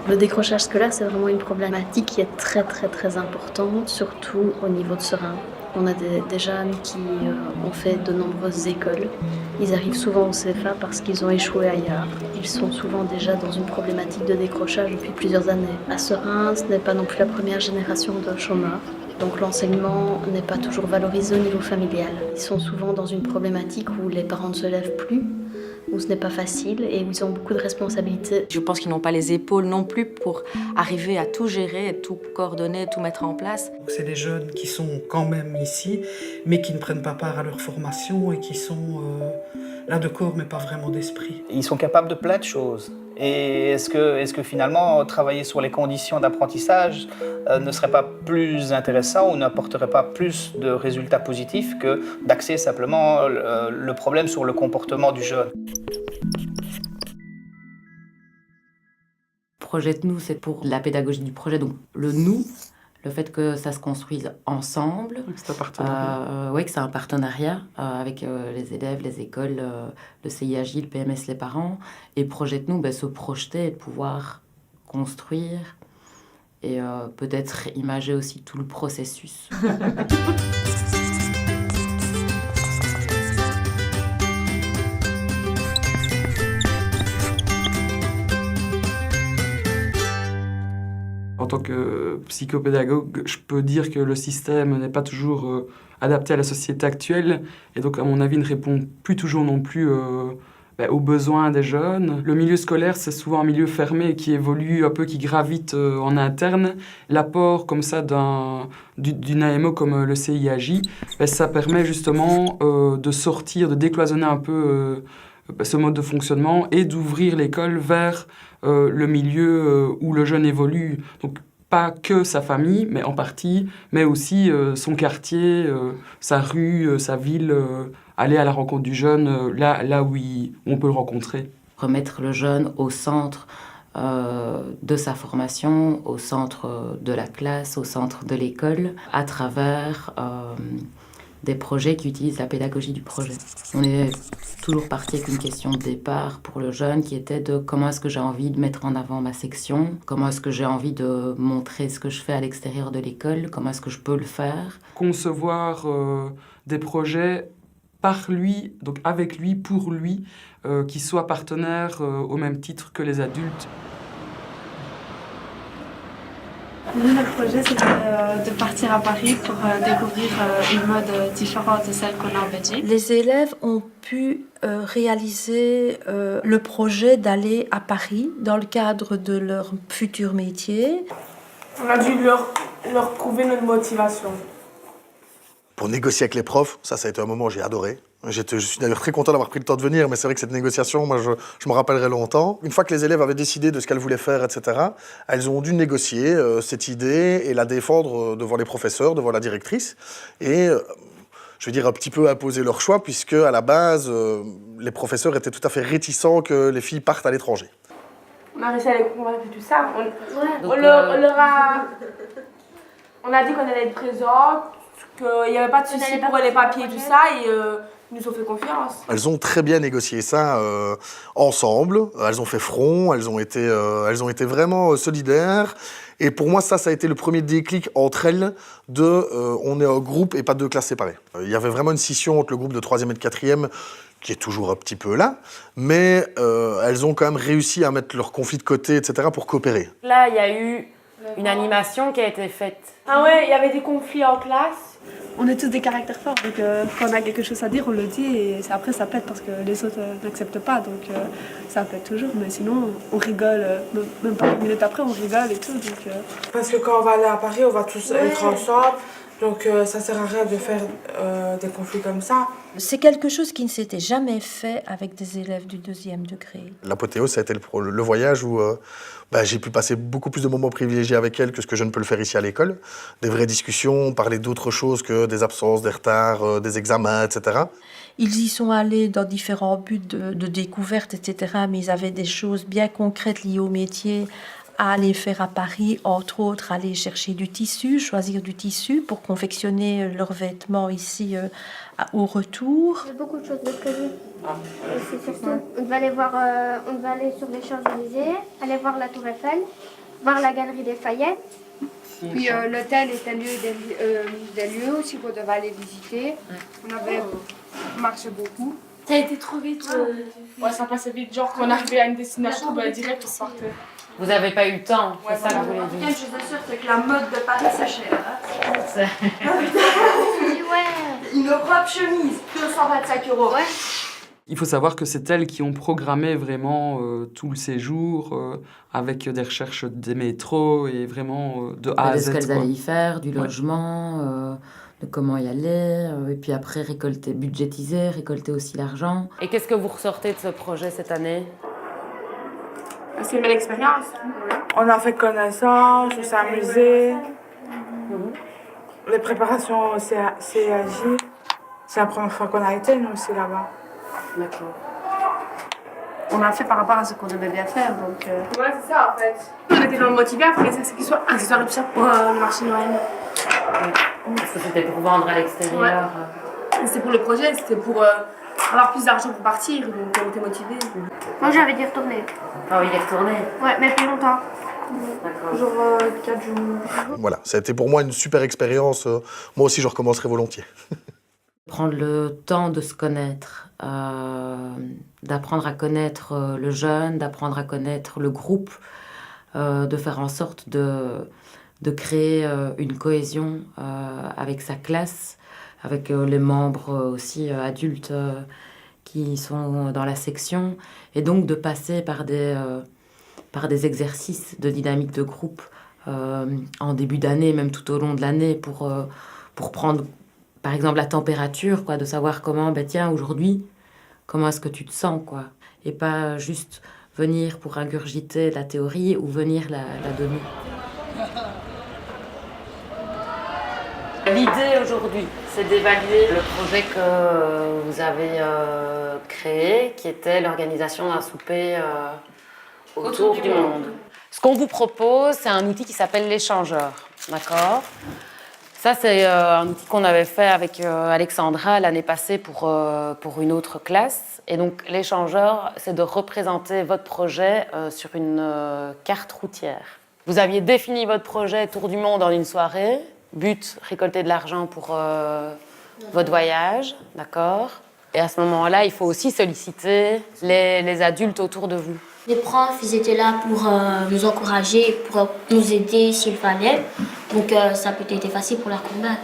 Le décrochage scolaire, c'est vraiment une problématique qui est très très très importante, surtout au niveau de Serein. On a des jeunes qui ont fait de nombreuses écoles. Ils arrivent souvent au CFA parce qu'ils ont échoué ailleurs. Ils sont souvent déjà dans une problématique de décrochage depuis plusieurs années. À Serein, ce n'est pas non plus la première génération de chômeurs. Donc l'enseignement n'est pas toujours valorisé au niveau familial. Ils sont souvent dans une problématique où les parents ne se lèvent plus, où ce n'est pas facile et où ils ont beaucoup de responsabilités. Je pense qu'ils n'ont pas les épaules non plus pour arriver à tout gérer, tout coordonner, tout mettre en place. C'est des jeunes qui sont quand même ici, mais qui ne prennent pas part à leur formation et qui sont là de corps mais pas vraiment d'esprit. Ils sont capables de plein de choses. Et est-ce que finalement, travailler sur les conditions d'apprentissage ne serait pas plus intéressant ou n'apporterait pas plus de résultats positifs que d'axer simplement le problème sur le comportement du jeune? Projette-nous, c'est pour la pédagogie du projet, donc le nous, le fait que ça se construise ensemble. C'est un partenariat. Oui, que c'est un partenariat avec les élèves, les écoles, le CIAJ, le PMS, les parents. Et projette-nous, se projeter et pouvoir construire et peut-être imager aussi tout le processus. En tant que psychopédagogue, je peux dire que le système n'est pas toujours adapté à la société actuelle et donc, à mon avis, ne répond plus toujours non plus aux besoins des jeunes. Le milieu scolaire, c'est souvent un milieu fermé qui évolue un peu, qui gravite en interne. L'apport comme ça d'une AMO comme le CIAJ, ça permet justement de sortir, de décloisonner un peu ce mode de fonctionnement et d'ouvrir l'école vers le milieu où le jeune évolue. Donc, pas que sa famille, mais en partie, mais aussi son quartier, sa rue, sa ville, aller à la rencontre du jeune, là où on peut le rencontrer. Remettre le jeune au centre de sa formation, au centre de la classe, au centre de l'école, à travers des projets qui utilisent la pédagogie du projet. On est toujours parti avec une question de départ pour le jeune qui était de comment est-ce que j'ai envie de mettre en avant ma section, comment est-ce que j'ai envie de montrer ce que je fais à l'extérieur de l'école, comment est-ce que je peux le faire. Concevoir des projets par lui, donc avec lui, pour lui, qui soient partenaires au même titre que les adultes. Nous, notre projet, c'était de partir à Paris pour découvrir une mode différente de celle qu'on a en Belgique. Les élèves ont pu réaliser le projet d'aller à Paris dans le cadre de leur futur métier. On a dû leur prouver notre motivation. Pour négocier avec les profs, ça a été un moment où j'ai adoré. Je suis d'ailleurs très content d'avoir pris le temps de venir, mais c'est vrai que cette négociation, moi, je me rappellerai longtemps. Une fois que les élèves avaient décidé de ce qu'elles voulaient faire, etc., elles ont dû négocier cette idée et la défendre devant les professeurs, devant la directrice. Et, je veux dire, un petit peu imposer leur choix, puisque à la base, les professeurs étaient tout à fait réticents que les filles partent à l'étranger. On a réussi à les convaincre et tout ça. On a dit qu'on allait être présents, qu'il n'y avait pas de souci pour les papiers et tout ça, et ils nous ont fait confiance. Elles ont très bien négocié ça ensemble. Elles ont fait front, elles ont été vraiment solidaires. Et pour moi, ça a été le premier déclic entre elles on est un groupe et pas deux classes séparées. Il y avait vraiment une scission entre le groupe de 3e et de 4e, qui est toujours un petit peu là, mais elles ont quand même réussi à mettre leurs conflits de côté, etc., pour coopérer. Là, il y a eu une animation qui a été faite. Ah ouais, il y avait des conflits en classe. On est tous des caractères forts, donc quand on a quelque chose à dire, on le dit et après ça pète parce que les autres n'acceptent pas, donc ça pète toujours, mais sinon on rigole, même pas une minute après on rigole et tout. Donc, Parce que quand on va aller à Paris, on va tous être ensemble, donc ça sert à rien de faire des conflits comme ça. C'est quelque chose qui ne s'était jamais fait avec des élèves du 2e degré. L'apothéose, ça a été le voyage où j'ai pu passer beaucoup plus de moments privilégiés avec elles que ce que je ne peux le faire ici à l'école. Des vraies discussions, parler d'autre chose que des absences, des retards, des examens, etc. Ils y sont allés dans différents buts de découverte, etc. Mais ils avaient des choses bien concrètes liées au métier à aller faire à Paris, entre autres, aller chercher du tissu, choisir du tissu pour confectionner leurs vêtements ici au retour. Il y a beaucoup de choses de prévues. C'est surtout, on va aller sur les Champs-Élysées, aller voir la Tour Eiffel, voir la Galerie des Fayettes. Puis l'hôtel était des lieux aussi qu'on devait aller visiter. On avait marché beaucoup. Ça a été trop vite. Ouais, ça passait vite. Genre, quand on arrivait à une destination, direct, on repartait. Vous n'avez pas eu le temps, c'est ça que vous voulez En tout cas, dire. une chose est sûre, c'est que la mode de Paris, c'est cher. Une robe chemise, 225 €. Ouais. Il faut savoir que c'est elles qui ont programmé vraiment tout le séjour avec des recherches des métros et vraiment de A à De Z. ce qu'elles quoi. allaient y faire, du Ouais. logement, de comment y aller, et puis après récolter, budgétiser, récolter aussi l'argent. Et qu'est-ce que vous ressortez de ce projet cette année? C'est une belle expérience. On a fait connaissance, on s'est amusé. Les préparations au CAJ. C'est la première fois qu'on a été, nous aussi, là-bas. D'accord. On a fait par rapport à ce qu'on devait bien faire, donc... Ouais, c'est ça en fait. On était vraiment motivés à faire des accessoires et tout ça pour le marché de Noël. Parce que c'était pour vendre à l'extérieur. C'était pour le projet, c'était pour avoir plus d'argent pour partir, donc on était motivés. Moi, j'avais dit retourner. Ah oui, il est retourné. Ouais, mais plus longtemps. D'accord. Genre 4 jours. Voilà, ça a été pour moi une super expérience. Moi aussi, je recommencerai volontiers. Prendre le temps de se connaître, d'apprendre à connaître le jeune, d'apprendre à connaître le groupe, de faire en sorte de créer une cohésion avec sa classe, avec les membres aussi adultes qui sont dans la section, et donc de passer par des exercices de dynamique de groupe en début d'année, même tout au long de l'année, pour prendre par exemple la température, quoi, de savoir comment, tiens, aujourd'hui, comment est-ce que tu te sens, quoi, et pas juste venir pour ingurgiter la théorie ou venir la donner. L'idée aujourd'hui, c'est d'évaluer le projet que vous avez créé, qui était l'organisation d'un souper autour du monde. Ce qu'on vous propose, c'est un outil qui s'appelle l'échangeur, d'accord ? Ça, c'est un outil qu'on avait fait avec Alexandra l'année passée pour une autre classe. Et donc, l'échangeur, c'est de représenter votre projet sur une carte routière. Vous aviez défini votre projet Tour du monde en une soirée. But, récolter de l'argent pour votre voyage, d'accord ? Et à ce moment-là, il faut aussi solliciter les adultes autour de vous. Les profs, ils étaient là pour nous encourager, pour nous aider s'il fallait. Donc ça a peut-être été facile pour la convaincre.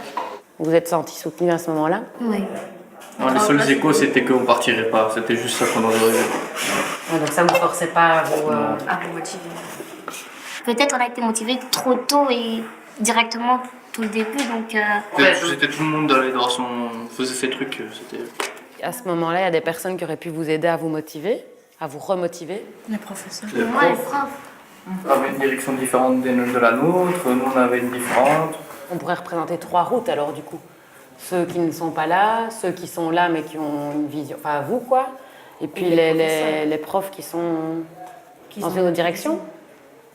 Vous vous êtes senti soutenu à ce moment-là ? Oui. Non, les seuls échos, c'était qu'on partirait pas. C'était juste ça qu'on en aurait eu. Ouais, donc ça ne vous forçait pas à vous motiver. Peut-être on a été motivés trop tôt et directement tout le début. Donc, C'était tout le monde dans son... faisait ses trucs. C'était... À ce moment-là, il y a des personnes qui auraient pu vous aider à vous motiver, à vous remotiver. Les professeurs. les profs. On avait une direction différente de la nôtre, nous on avait une différente. On pourrait représenter 3 routes alors du coup. Ceux qui ne sont pas là, ceux qui sont là mais qui ont une vision, enfin vous quoi, et puis les profs qui sont dans une autre direction.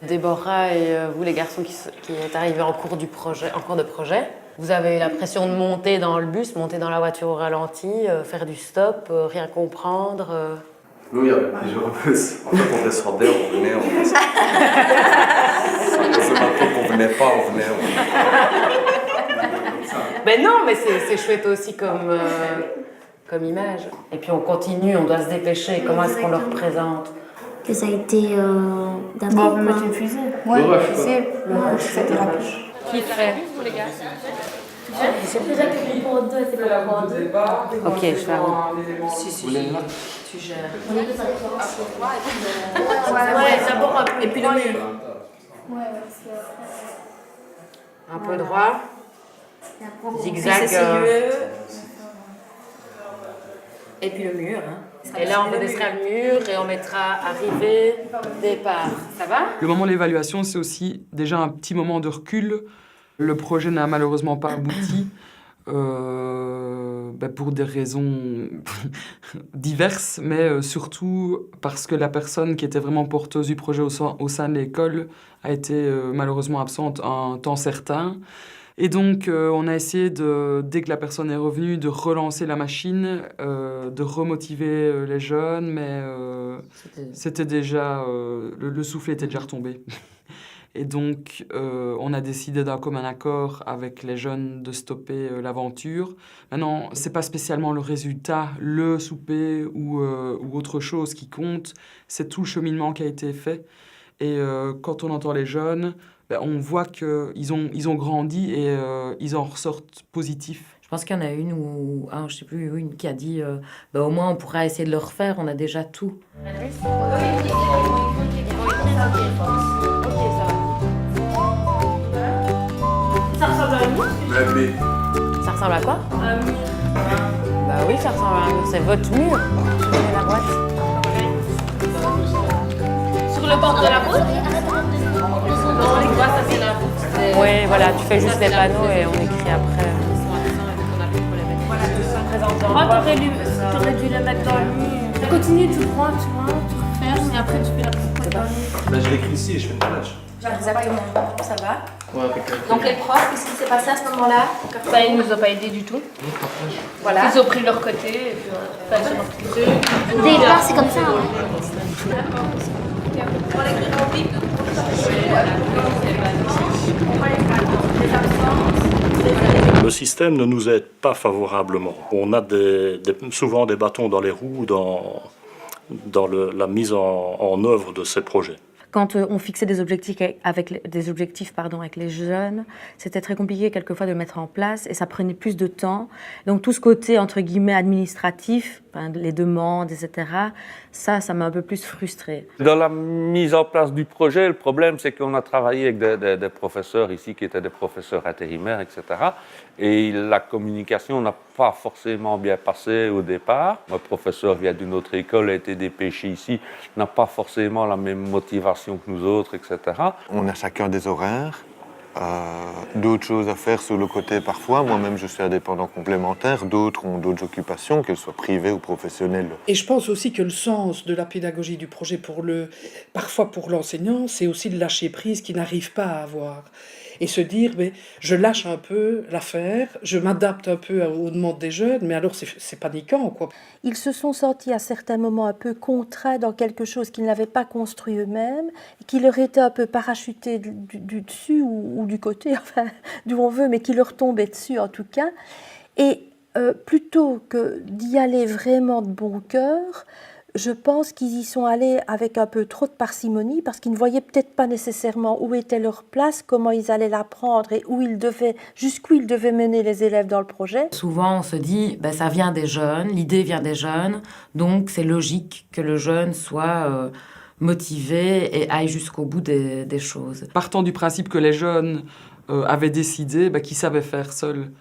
Déborah et vous les garçons qui êtes arrivés en cours de projet, vous avez eu la pression de monter dans le bus, monter dans la voiture au ralenti, faire du stop, rien comprendre. Oui, il y avait plusieurs bus. En fait, on descendait, on venait, on descendait. C'est maintenant qu'on venait pas, on venait. Ben non, mais c'est chouette aussi comme image. Et puis on continue, on doit se dépêcher. Comment est-ce qu'on le représente ? Que ça a été d'abord. Bon, on peut mettre une fusée. Ouais, fusée. C'était rapide. Qui fait ? Les gars. Ok, je fais Tu gères. Ouais, d'abord un peu. Et puis le mur. un peu droit. Zigzag. Et puis le mur. Hein. Et là, on redressera le mur et on mettra arrivée, départ. Ça va ? Le moment de l'évaluation, c'est aussi déjà un petit moment de recul. Le projet n'a malheureusement pas abouti pour des raisons diverses, mais surtout parce que la personne qui était vraiment porteuse du projet au sein de l'école a été malheureusement absente un temps certain. Et donc, on a essayé, dès que la personne est revenue, de relancer la machine, de remotiver les jeunes, mais c'était déjà... le soufflet était déjà retombé. Et donc, on a décidé d'un commun accord avec les jeunes de stopper l'aventure. Maintenant, ce n'est pas spécialement le résultat, le souper ou autre chose qui compte, c'est tout le cheminement qui a été fait. Et quand on entend les jeunes, on voit qu'ils ont grandi et ils en ressortent positifs. Je pense qu'il y en a une ou je ne sais plus, une qui a dit au moins on pourra essayer de le refaire, on a déjà tout. Ça ressemble à un mur. Ça ressemble à quoi? Un mur. Bah oui, ça ressemble à un mur. C'est votre mur. Je mets la boîte. Sur le bord de la route? Non, les doigts, ça c'est la route. Oui, voilà, tu fais juste les panneaux et on écrit après. T'aurais dû les mettre dans le mur. Continue, tu prends, tu refermes et après tu fais la petite dans le mur. Là, je l'écris ici et je fais une plage. Exactement, ça va. Ouais, avec Donc les profs, qu'est-ce qui s'est passé à ce moment-là? Ils nous ont pas aidés du tout. Voilà. Ils ont pris leur côté et puis on a fait leur petit jeu. Des départ, c'est comme ça. On l'écrit en vite. Le système ne nous aide pas favorablement. On a souvent des bâtons dans les roues dans la mise en œuvre de ces projets. Quand on fixait des objectifs avec les jeunes, c'était très compliqué quelquefois de le mettre en place et ça prenait plus de temps. Donc tout ce côté, entre guillemets, administratif, les demandes, etc., ça m'a un peu plus frustrée. Dans la mise en place du projet, le problème, c'est qu'on a travaillé avec des professeurs ici qui étaient des professeurs intérimaires, etc. Et la communication n'a pas forcément bien passé au départ. Mon professeur vient d'une autre école, a été dépêché ici, n'a pas forcément la même motivation que nous autres, etc. On a chacun des horaires, d'autres choses à faire sur le côté parfois. Moi-même, je suis indépendant complémentaire. D'autres ont d'autres occupations, qu'elles soient privées ou professionnelles. Et je pense aussi que le sens de la pédagogie du projet parfois pour l'enseignant, c'est aussi le lâcher prise qu'il n'arrive pas à avoir. Et se dire, je lâche un peu l'affaire, je m'adapte un peu aux demandes des jeunes, mais alors c'est paniquant, quoi. Ils se sont sentis à certains moments un peu contraints dans quelque chose qu'ils n'avaient pas construit eux-mêmes, qui leur était un peu parachuté du dessus ou du côté, enfin, d'où on veut, mais qui leur tombait dessus en tout cas. Et plutôt que d'y aller vraiment de bon cœur, je pense qu'ils y sont allés avec un peu trop de parcimonie parce qu'ils ne voyaient peut-être pas nécessairement où était leur place, comment ils allaient l'apprendre et jusqu'où ils devaient mener les élèves dans le projet. Souvent, on se dit, ça vient des jeunes, l'idée vient des jeunes, donc c'est logique que le jeune soit motivé et aille jusqu'au bout des choses. Partant du principe que les jeunes avaient décidé qu'ils savaient faire seuls.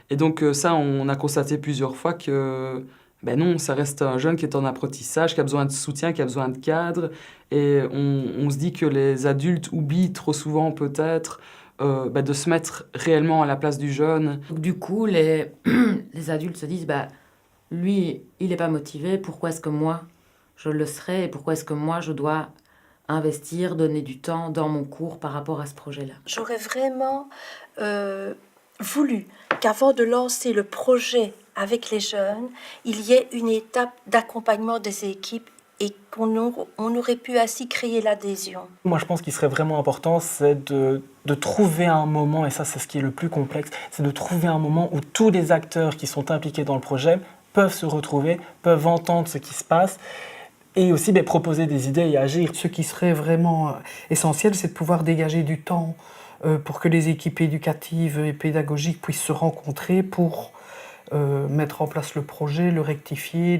Et donc ça, on a constaté plusieurs fois que non, ça reste un jeune qui est en apprentissage, qui a besoin de soutien, qui a besoin de cadre. Et on se dit que les adultes oublient trop souvent peut-être de se mettre réellement à la place du jeune. Donc, du coup, les adultes se disent, lui, il n'est pas motivé, pourquoi est-ce que moi, je le serai et pourquoi est-ce que moi, je dois investir, donner du temps dans mon cours par rapport à ce projet-là. J'aurais vraiment voulu qu'avant de lancer le projet avec les jeunes, il y ait une étape d'accompagnement des équipes et qu'on aurait pu ainsi créer l'adhésion. Moi, je pense qu'il serait vraiment important, c'est de trouver un moment, et ça, c'est ce qui est le plus complexe, c'est de trouver un moment où tous les acteurs qui sont impliqués dans le projet peuvent se retrouver, peuvent entendre ce qui se passe et aussi proposer des idées et agir. Ce qui serait vraiment essentiel, c'est de pouvoir dégager du temps pour que les équipes éducatives et pédagogiques puissent se rencontrer pour mettre en place le projet, le rectifier,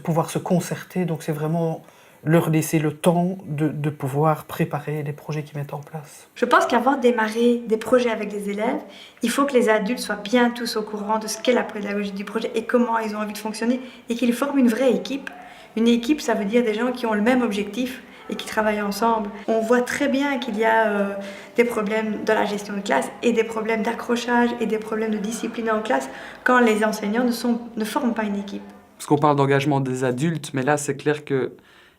pouvoir se concerter. Donc c'est vraiment leur laisser le temps de pouvoir préparer les projets qu'ils mettent en place. Je pense qu'avant de démarrer des projets avec des élèves, il faut que les adultes soient bien tous au courant de ce qu'est la pédagogie du projet et comment ils ont envie de fonctionner et qu'ils forment une vraie équipe. Une équipe, ça veut dire des gens qui ont le même objectif et qui travaillent ensemble. On voit très bien qu'il y a des problèmes dans la gestion de classe et des problèmes d'accrochage et des problèmes de discipline en classe quand les enseignants ne forment pas une équipe. Parce qu'on parle d'engagement des adultes, mais là c'est clair qu'il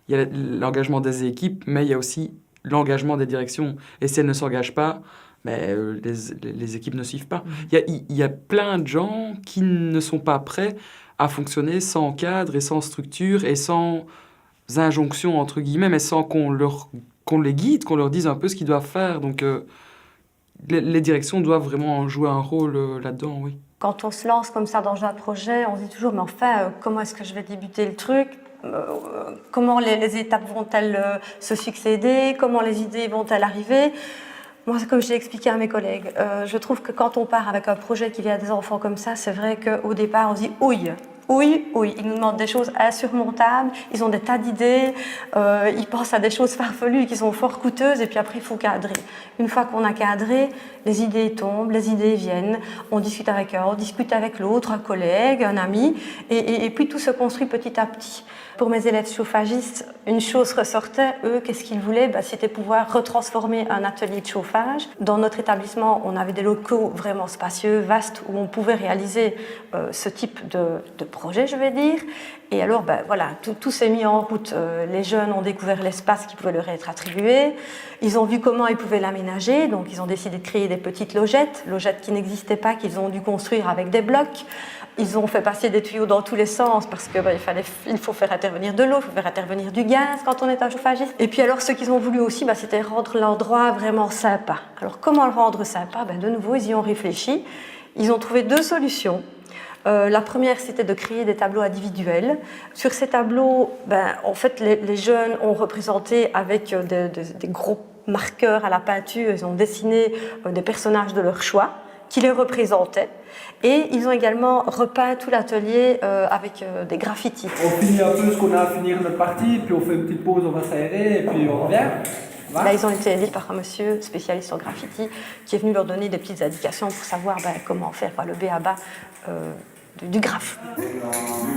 y a l'engagement des équipes, mais il y a aussi l'engagement des directions. Et si elles ne s'engagent pas, mais les équipes ne suivent pas. Il y a plein de gens qui ne sont pas prêts à fonctionner sans cadre et sans structure et sans injonction, entre guillemets, mais sans qu'on les guide, qu'on leur dise un peu ce qu'ils doivent faire. Donc, les directions doivent vraiment jouer un rôle là-dedans, oui. Quand on se lance comme ça dans un projet, on se dit toujours, mais enfin, comment est-ce que je vais débuter le truc ? Comment les étapes vont-elles se succéder ? Comment les idées vont-elles arriver ? Moi, comme je l'ai expliqué à mes collègues, je trouve que quand on part avec un projet qui vient des enfants comme ça, c'est vrai qu'au départ, on se dit « ouille ». Oui, ils nous demandent des choses insurmontables, ils ont des tas d'idées, ils pensent à des choses farfelues qui sont fort coûteuses et puis après il faut cadrer. Une fois qu'on a cadré, les idées tombent, les idées viennent, on discute avec un, on discute avec l'autre, un collègue, un ami, et puis tout se construit petit à petit. Pour mes élèves chauffagistes, une chose ressortait, eux, qu'est-ce qu'ils voulaient ? C'était pouvoir retransformer un atelier de chauffage. Dans notre établissement, on avait des locaux vraiment spacieux, vastes, où on pouvait réaliser ce type de projet, je vais dire. Et alors, voilà, tout s'est mis en route. Les jeunes ont découvert l'espace qui pouvait leur être attribué. Ils ont vu comment ils pouvaient l'aménager. Donc, ils ont décidé de créer des petites logettes qui n'existaient pas, qu'ils ont dû construire avec des blocs. Ils ont fait passer des tuyaux dans tous les sens parce qu'il faut faire intervenir de l'eau, il faut faire intervenir du gaz quand on est un chauffagiste. Et puis alors, ce qu'ils ont voulu aussi, c'était rendre l'endroit vraiment sympa. Alors, comment le rendre sympa ? De nouveau, ils y ont réfléchi. Ils ont trouvé 2 solutions. La première, c'était de créer des tableaux individuels. Sur ces tableaux, en fait, les jeunes ont représenté avec des gros marqueurs à la peinture, ils ont dessiné des personnages de leur choix qui les représentaient. Et ils ont également repeint tout l'atelier avec des graffitis. On finit un peu ce qu'on a à finir notre partie, puis on fait une petite pause, on va s'aérer, et puis on revient. Là, ils ont été aidés par un monsieur spécialiste en graffiti qui est venu leur donner des petites indications pour savoir comment faire le b.a.-ba du graphe.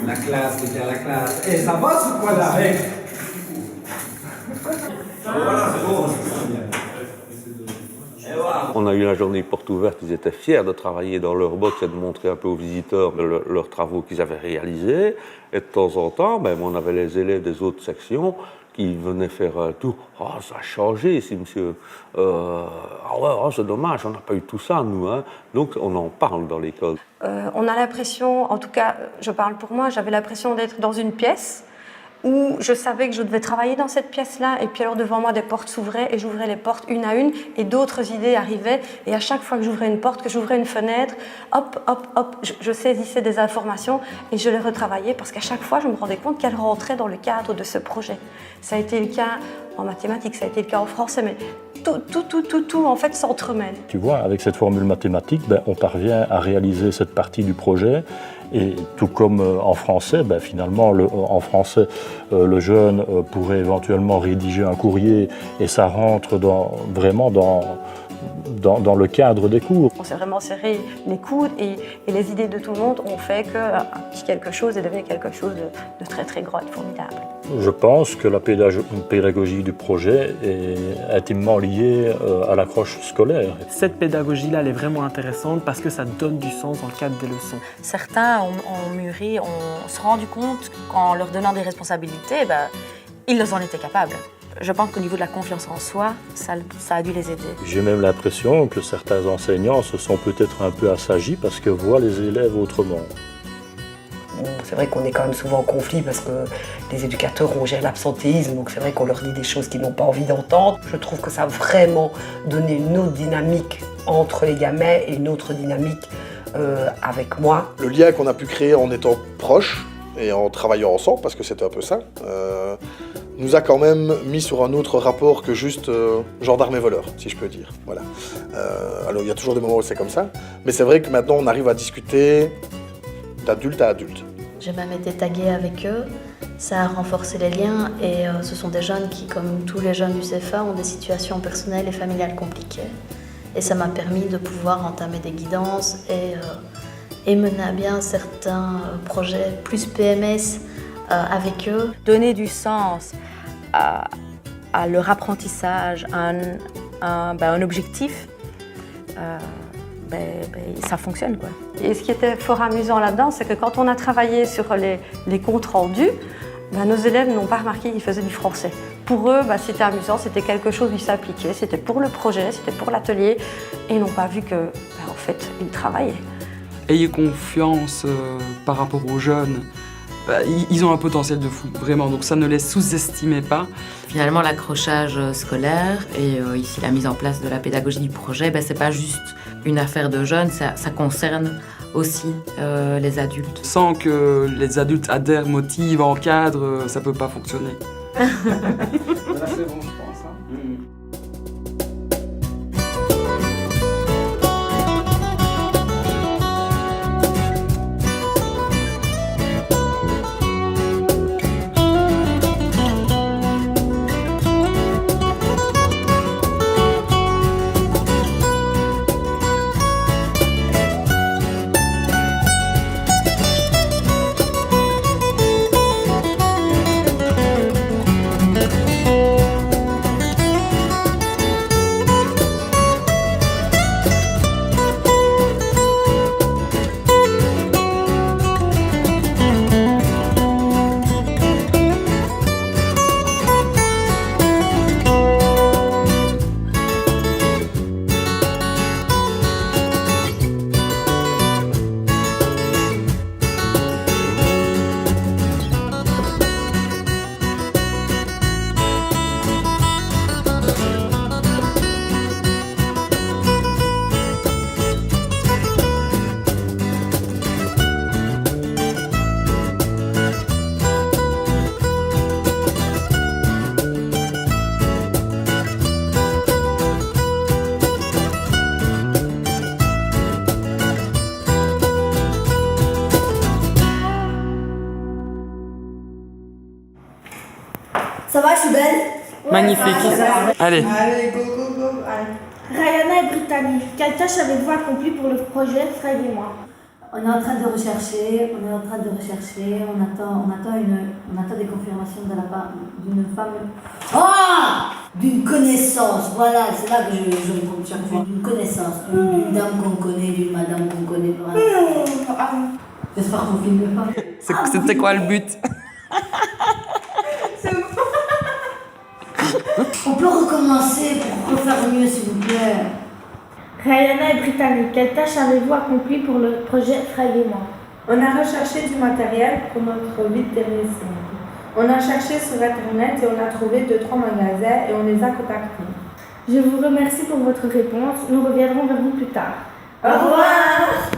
La classe, c'est bien la classe. Et ça va ce quoi-là? Voilà, c'est bon. On a eu la journée porte ouverte, ils étaient fiers de travailler dans leur box et de montrer un peu aux visiteurs leurs travaux qu'ils avaient réalisés. Et de temps en temps, on avait les élèves des autres sections qui venaient faire un tour. « Oh, ça a changé ici, monsieur. C'est dommage, on n'a pas eu tout ça, nous. Hein. » Donc, on en parle dans l'école. On a l'impression, en tout cas, je parle pour moi, j'avais l'impression d'être dans une pièce où je savais que je devais travailler dans cette pièce-là, et puis alors devant moi des portes s'ouvraient, et j'ouvrais les portes une à une, et d'autres idées arrivaient, et à chaque fois que j'ouvrais une porte, que j'ouvrais une fenêtre, hop, je saisissais des informations, et je les retravaillais, parce qu'à chaque fois, je me rendais compte qu'elles rentraient dans le cadre de ce projet. Ça a été le cas en mathématiques, ça a été le cas en français, mais tout en fait s'entremêle. Tu vois, avec cette formule mathématique, on parvient à réaliser cette partie du projet. Et tout comme en français, finalement, en français, le jeune pourrait éventuellement rédiger un courrier et ça rentre vraiment dans le cadre des cours. On s'est vraiment serré les coudes et les idées de tout le monde ont fait qu'un petit quelque chose est devenu quelque chose de très très grand et formidable. Je pense que la pédagogie du projet est intimement liée à l'accroche scolaire. Cette pédagogie-là, elle est vraiment intéressante parce que ça donne du sens dans le cadre des leçons. Certains ont mûri, on se rendu compte qu'en leur donnant des responsabilités, ils en étaient capables. Je pense qu'au niveau de la confiance en soi, ça a dû les aider. J'ai même l'impression que certains enseignants se sont peut-être un peu assagis parce qu'ils voient les élèves autrement. C'est vrai qu'on est quand même souvent en conflit parce que les éducateurs, on gère l'absentéisme, donc c'est vrai qu'on leur dit des choses qu'ils n'ont pas envie d'entendre. Je trouve que ça a vraiment donné une autre dynamique entre les gamins et une autre dynamique avec moi. Le lien qu'on a pu créer en étant proches et en travaillant ensemble, parce que c'était un peu ça, nous a quand même mis sur un autre rapport que juste gendarme et voleur, si je peux dire. Voilà. Alors il y a toujours des moments où c'est comme ça, mais c'est vrai que maintenant on arrive à discuter d'adulte à adulte. J'ai même été taguée avec eux, ça a renforcé les liens et ce sont des jeunes qui, comme tous les jeunes du CFA, ont des situations personnelles et familiales compliquées. Et ça m'a permis de pouvoir entamer des guidances et mener à bien certains projets plus PMS avec eux. Donner du sens à leur apprentissage, un objectif, ça fonctionne, quoi. Et ce qui était fort amusant là-dedans, c'est que quand on a travaillé sur les comptes rendus, nos élèves n'ont pas remarqué qu'ils faisaient du français. Pour eux, c'était amusant, c'était quelque chose où ils s'appliquaient, c'était pour le projet, c'était pour l'atelier, et ils n'ont pas vu que, en fait, ils travaillaient. Ayez confiance par rapport aux jeunes. Ils ont un potentiel de fou, vraiment, donc ça ne les sous-estimez pas. Finalement, l'accrochage scolaire et ici la mise en place de la pédagogie du projet, c'est pas juste une affaire de jeunes, ça concerne aussi les adultes. Sans que les adultes adhèrent, motivent, encadrent, ça peut pas fonctionner. Là, c'est bon, je pense. Ça va, je suis belle? Magnifique. Allez. Allez, go, go, go. Allez. Rayana et Brittany, quelle tâche avez-vous accomplie pour le projet Fred et moi? On est en train de rechercher, on attend des confirmations de la part d'une femme. D'une connaissance, voilà, c'est là que je réponds chaque fois. D'une connaissance, d'une dame qu'on connaît, d'une madame qu'on connaît. J'espère qu'on filme pas. C'était quoi le but? On peut recommencer pour refaire mieux, s'il vous plaît. Rayana et Brittany, quelle tâche avez-vous accomplie pour le projet Fred et moi? On a recherché du matériel pour notre vide dernier cycle. On a cherché sur Internet et on a trouvé 2-3 magasins et on les a contactés. Je vous remercie pour votre réponse. Nous reviendrons vers vous plus tard. Au revoir.